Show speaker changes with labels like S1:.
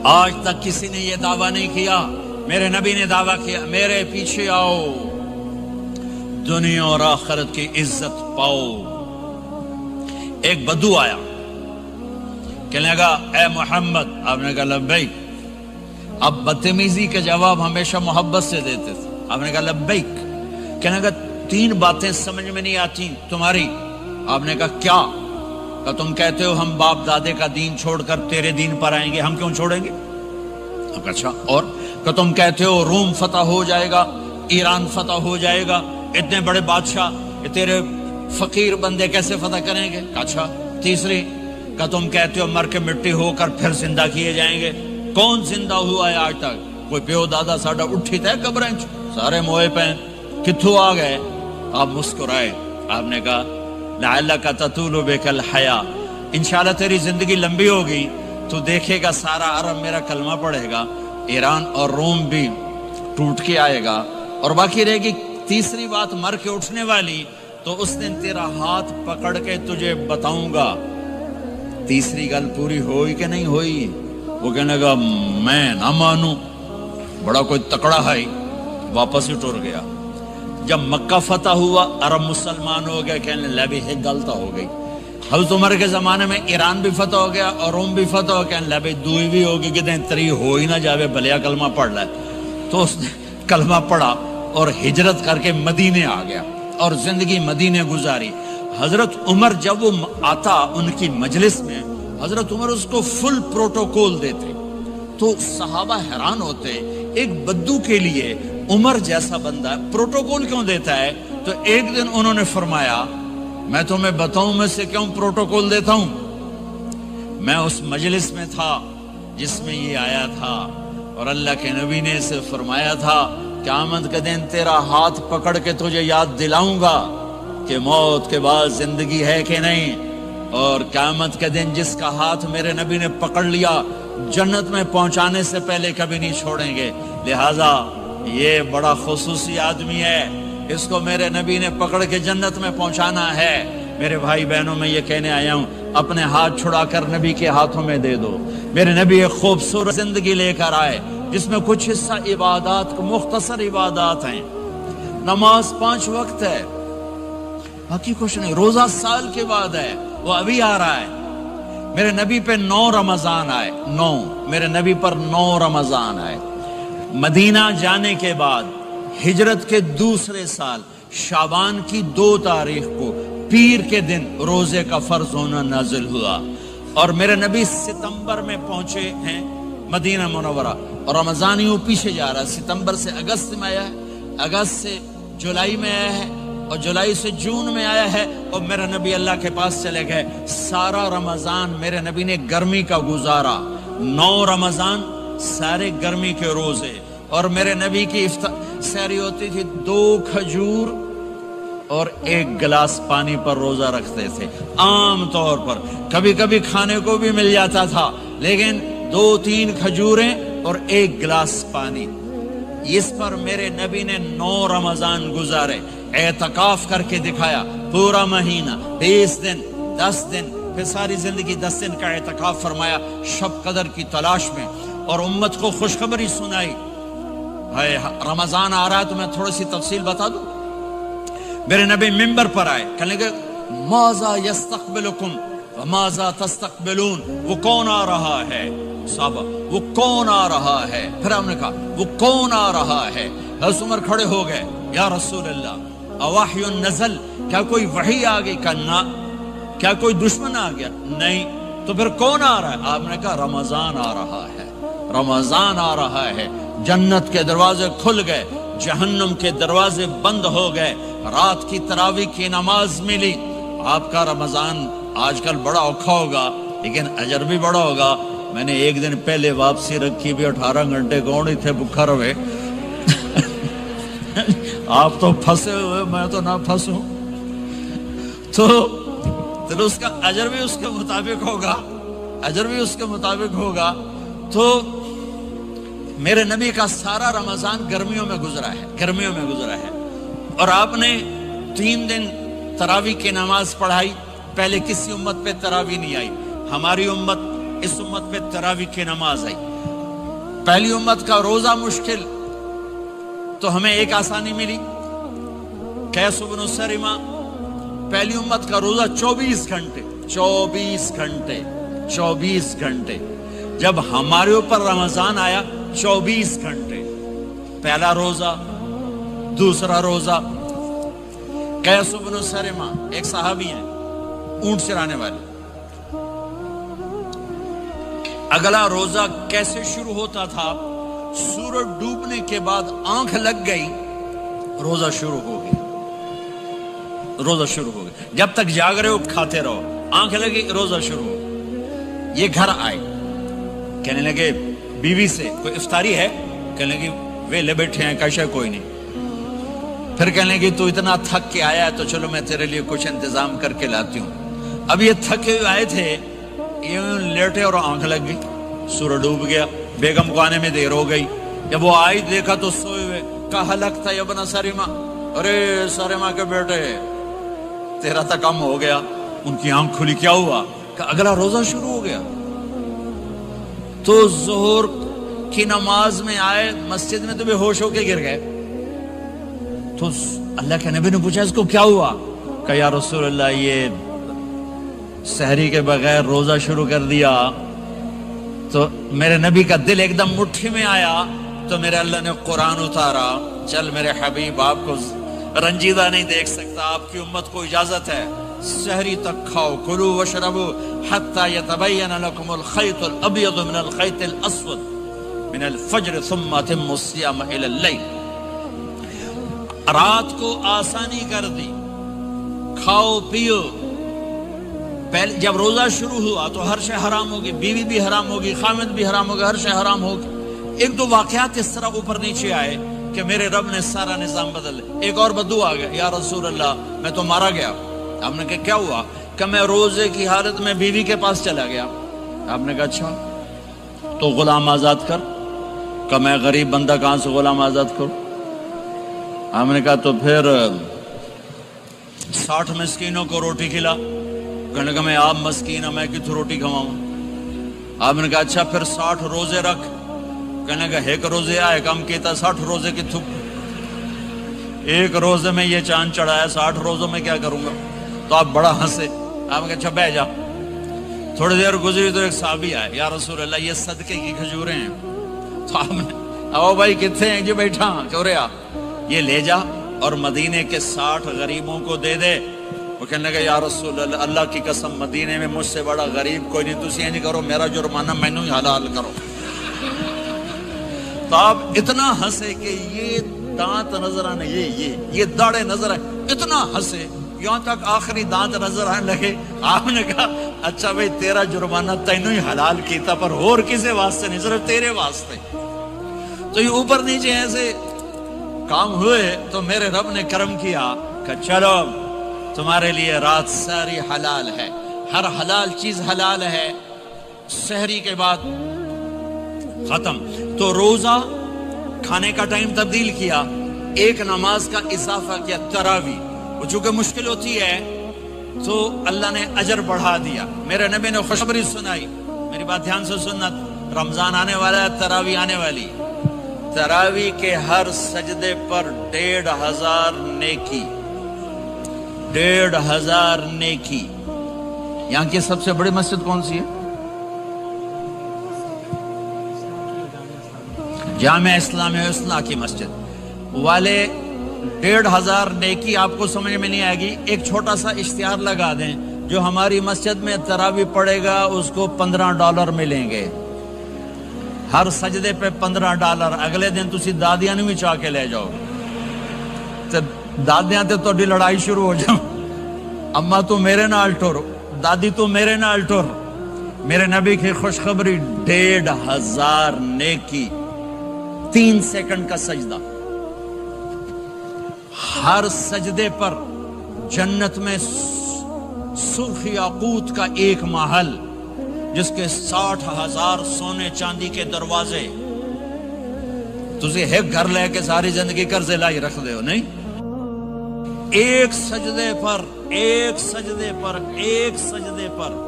S1: آج تک کسی نے یہ دعویٰ نہیں کیا، میرے نبی نے دعویٰ کیا میرے پیچھے آؤ دنیا اور آخرت کی عزت پاؤ۔ ایک بدو آیا، کہنے لگا اے محمد، آپ نے کہا لبیک۔ اب بدتمیزی کا جواب ہمیشہ محبت سے دیتے تھے، آپ نے کہا لبیک۔ کہنے لگا 3 باتیں سمجھ میں نہیں آتی تمہاری۔ آپ نے کہا کیا؟ کہ تم کہتے ہو ہم باپ دادے کا دین چھوڑ کر تیرے دین پر آئیں گے، ہم کیوں چھوڑیں گے؟ اچھا، اور کہ تم کہتے ہو روم فتح ہو جائے گا، ایران فتح ہو جائے گا، اتنے بڑے بادشاہ یہ تیرے فقیر بندے کیسے فتح کریں گے؟ اچھا، تیسری کہ تم کہتے ہو مر کے مٹی ہو کر پھر زندہ کیے جائیں گے، کون زندہ ہوا ہے آج تک؟ کوئی پیو دادا ساڈا اٹھی تے قبریں سارے موئے پہ کتھوں آ گئے؟ آپ مسکرائے، آپ نے کہا لعلک تطول بک الحیا، انشاءاللہ تیری زندگی لمبی ہوگی تو دیکھے گا سارا عرب میرا کلمہ پڑھے گا، ایران اور روم بھی ٹوٹ کے آئے گا، اور باقی رہے گی تیسری بات مر کے اٹھنے والی، تو اس دن تیرا ہاتھ پکڑ کے تجھے بتاؤں گا۔ تیسری گل پوری ہوئی کہ نہیں ہوئی؟ وہ کہنے لگا میں نہ مانوں، بڑا کوئی تکڑا ہے، واپس ہی ٹر گیا۔ جب مکہ فتح ہوا، عرب مسلمان ہو گئے، کہنے لگے ایک غلطہ ہو گئی۔ حضرت عمر کے زمانے میں ایران بھی فتح ہو گیا اور روم بھی فتح ہو گیا، کہنے لگے دوئی بھی ہوگی کہ دیں تری ہو ہی نہ جاوے، بھلیا کلمہ پڑھ لائے۔ تو اس نے کلمہ پڑھا اور ہجرت کر کے مدینے آ گیا اور زندگی مدینے گزاری۔ حضرت عمر جب وہ آتا ان کی مجلس میں، حضرت عمر اس کو فل پروٹوکول دیتے، تو صحابہ حیران ہوتے، ایک بدو کے لیے عمر جیسا بندہ پروٹوکول کیوں دیتا ہے؟ تو ایک دن انہوں نے فرمایا میں تمہیں بتاؤں میں سے کیوں پروٹوکول دیتا ہوں؟ میں اس مجلس میں تھا جس میں یہ آیا تھا، اور اللہ کے نبی نے اسے فرمایا تھا قیامت کے دن تیرا ہاتھ پکڑ کے تجھے یاد دلاؤں گا کہ موت کے بعد زندگی ہے کہ نہیں، اور قیامت کے دن جس کا ہاتھ میرے نبی نے پکڑ لیا جنت میں پہنچانے سے پہلے کبھی نہیں چھوڑیں گے۔ لہٰذا یہ بڑا خصوصی آدمی ہے، اس کو میرے نبی نے پکڑ کے جنت میں پہنچانا ہے۔ میرے بھائی بہنوں میں یہ کہنے آیا ہوں، اپنے ہاتھ چھڑا کر نبی کے ہاتھوں میں دے دو۔ میرے نبی ایک خوبصورت زندگی لے کر آئے جس میں کچھ حصہ عبادات، مختصر عبادات ہیں، نماز 5 وقت ہے، باقی کچھ نہیں، روزہ سال کے بعد ہے، وہ ابھی آ رہا ہے۔ میرے نبی پہ 9 رمضان آئے، 9 میرے نبی پر 9 رمضان آئے۔ مدینہ جانے کے بعد ہجرت کے دوسرے سال شعبان کی 2 تاریخ کو پیر کے دن روزے کا فرض ہونا نازل ہوا، اور میرے نبی ستمبر میں پہنچے ہیں مدینہ منورہ، اور رمضان یوں پیچھے جا رہا ہے، ستمبر سے اگست میں آیا ہے، اگست سے جولائی میں آیا ہے، اور جولائی سے جون میں آیا ہے، اور میرے نبی اللہ کے پاس چلے گئے۔ سارا رمضان میرے نبی نے گرمی کا گزارا، 9 رمضان سارے گرمی کے روزے، اور میرے نبی کی سحری ہوتی تھی 2 کھجور اور 1 گلاس پانی پر روزہ رکھتے تھے عام طور پر، کبھی کبھی کھانے کو بھی مل جاتا تھا، لیکن 2-3 کھجوریں اور 1 گلاس پانی، اس پر میرے نبی نے 9 رمضان گزارے، اعتکاف کر کے دکھایا، پورا مہینہ 20 دن 10 دن، پھر ساری زندگی 10 دن کا اعتکاف فرمایا شب قدر کی تلاش میں، اور امت کو خوشخبری سنائی۔ رمضان آ رہا ہے تو میں تھوڑی سی تفصیل بتا دوں۔ میرے نبی منبر پر آئے، کہنے لگے ماذا یستقبلکم وماذا تستقبلون، وہ کون آ رہا ہے؟ صحابہ وہ کون آ رہا ہے؟ پھر ہم نے کہا وہ کون آ رہا ہے؟ حضرت عمر کھڑے ہو گئے، یا رسول اللہ اوحی نزل، کیا کوئی وحی آ گئی؟ کہا کیا کوئی دشمن آ گیا؟ نہیں۔ تو پھر کون آ رہا ہے؟ آپ نے کہا رمضان آ رہا ہے، رمضان آ رہا ہے، جنت کے دروازے کھل گئے، جہنم کے دروازے بند ہو گئے، رات کی تراویح کی نماز ملی۔ آپ کا رمضان آج کل بڑا اوکھا ہوگا لیکن اجر بھی بڑا ہوگا۔ میں نے 1 دن پہلے واپسی رکھی بھی، 18 گھنٹے کون ہی تھے بکھا رہے آپ تو پھنسے ہوئے، میں تو نہ پھنسوں، تو اس کا اجر بھی اس کے مطابق ہوگا، اجر بھی اس کے مطابق ہوگا۔ تو میرے نبی کا سارا رمضان گرمیوں میں گزرا ہے، گرمیوں میں گزرا ہے، اور آپ نے 3 دن تراویح کی نماز پڑھائی۔ پہلے کسی امت پہ تراویح نہیں آئی، ہماری امت اس امت پہ تراویح کی نماز آئی. پہلی امت کا روزہ مشکل تو ہمیں ایک آسانی ملی, قیس بن سرمہ. پہلی امت کا روزہ 24 گھنٹے 24 گھنٹے 24 گھنٹے. جب ہمارے اوپر رمضان آیا 24 گھنٹے. پہلا روزہ, دوسرا روزہ. قیس بن سرمہ ایک صحابی ہیں, اونٹ چرانے والے. اگلا روزہ کیسے شروع ہوتا تھا؟ سورج ڈوبنے کے بعد آنکھ لگ گئی, روزہ شروع ہو گیا. روزہ شروع ہو گیا. جب تک جاگ رہے ہو کھاتے رہو, آنکھ لگی روزہ شروع ہو. یہ گھر آئے, کہنے لگے بیوی سے کوئی افطاری ہے؟ کہنے لگے ویلے بیٹھے ہیں, کیسا کوئی نہیں. پھر کہنے لگے تو اتنا تھک کے آیا ہے تو چلو میں تیرے لیے کچھ انتظام کر کے لاتی ہوں. اب یہ تھکے ہوئے آئے تھے, یہ لیٹے اور آنکھ لگ گئی, سورج ڈوب گیا. بیگم کو آنے میں دیر ہو گئی. جب وہ آئی دیکھا تو سوئے ہوئے. کہا لگتا ہے ابن سرمہ, ارے سرمہ کے بیٹے تیرا تو کم ہو گیا. ان کی آنکھ کھلی, کیا ہوا؟ کہ اگلا روزہ شروع ہو گیا. تو ظہر کی نماز میں آئے, مسجد میں تو بے ہوش ہو کے گر گئے. تو اللہ کے نبی نے پوچھا اس کو کیا ہوا؟ کہ یا رسول اللہ یہ سحری کے بغیر روزہ شروع کر دیا. تو میرے نبی کا دل ایک دم مٹھی میں آیا. تو میرے اللہ نے قرآن اتارا, چل میرے حبیب آپ کو رنجیدہ نہیں دیکھ سکتا, آپ کی امت کو اجازت ہے سحری تک کھاؤ, کلوا واشربوا حتی یتبین لکم الخیط الابیض من الخیط الاسود من الفجر ثم اتموا الصیام الی اللیل. رات کو آسانی کر دی, کھاؤ پیو. پہلے جب روزہ شروع ہوا تو ہر شے حرام ہوگی, بیوی بھی حرام ہوگی, خامد بھی حرام ہوگا, ہر شے حرام ہوگی. ایک دو واقعات اس طرح اوپر نیچے آئے کہ میرے رب نے سارا نظام بدل. ایک اور بدو آ گیا, یا رسول اللہ میں تو مارا گیا. آپ نے کہا کیا ہوا؟ کہ میں روزے کی حالت میں بیوی کے پاس چلا گیا. آپ نے کہا اچھا تو غلام آزاد کر. کہ میں غریب بندہ کہاں سے غلام آزاد کروں؟ آپ نے کہا تو پھر 60 مسکینوں کو روٹی کھلا. کہنے لگا میں آپ مسکین ہوں, میں کتوں روٹی کھواؤں؟ آپ نے کہا اچھا پھر 60 روزے رکھ. کہنے لگا ایک روزے آئے کم کیتا, 60 روزے کتوں؟ ایک روزے میں یہ چاند چڑھایا, 60 روزوں میں کیا کروں گا؟ تو آپ بڑا ہنسے. آپ نے کہا اچھا بیٹھ جا. تھوڑی دیر گزری تو ایک صحابی آئے, یا رسول اللہ یہ صدقے کی کھجوریں ہیں. تو آپ نے او بھائی کتنے ہیں؟ جو بیٹھا چوریا, یہ لے جا اور مدینے کے 60 غریبوں کو دے دے. وہ کہنے لگا یا رسول اللہ, اللہ کی قسم مدینے میں مجھ سے بڑا غریب کوئی نہیں, تسی یہ نہیں کرو, میرا جرمانہ مینوں ہی حلال کرو. تو آپ اتنا ہنسے کہ یہ دانت نظر آنے, یہ داڑے نظر آئے, اتنا ہنسے یہاں تک آخری دانت نظر آنے لگے. آپ نے کہا اچھا بھائی تیرا جرمانہ تینوں ہی حلال کیتا, پر اور کسی واسطے نہیں, صرف تیرے واسطے. تو یہ اوپر نیچے ایسے کام ہوئے تو میرے رب نے کرم کیا کہ چلو تمہارے لیے رات ساری حلال ہے, ہر حلال چیز حلال ہے. سحری کے بعد ختم. تو روزہ کھانے کا ٹائم تبدیل کیا, ایک نماز کا اضافہ کیا, تراویح. وہ چونکہ مشکل ہوتی ہے تو اللہ نے اجر بڑھا دیا. میرے نبی نے خوشخبری سنائی, میری بات دھیان سے سننا, رمضان آنے والا ہے, تراویح آنے والی. تراویح کے ہر سجدے پر 1500 نیکی, 1500 نیکی. یہاں کی سب سے بڑی مسجد کون سی ہے؟ جامع اسلامیہ حسنہ کی مسجد والے. 1500 نیکی آپ کو سمجھ میں نہیں آئے گی. ایک چھوٹا سا اشتہار لگا دیں, جو ہماری مسجد میں تراویح پڑے گا اس کو $15 ملیں گے, ہر سجدے پہ $15. اگلے دن تسی دادیاں نہیں چاہ کے لے جاؤ, دادیاں تے تہاڈی لڑائی شروع ہو جاؤ. اما تو میرے نال ٹر, دادی تو میرے نال ٹر. میرے نبی کی خوشخبری, 1500 نیکی, 3 سیکنڈ کا سجدہ. ہر سجدے پر جنت میں سرخ یاقوت کا ایک محل, جس کے 60,000 سونے چاندی کے دروازے. تسی ایک گھر لے کے ساری زندگی قرضے لائی رکھ دے ہو نہیں. ایک سجدے پر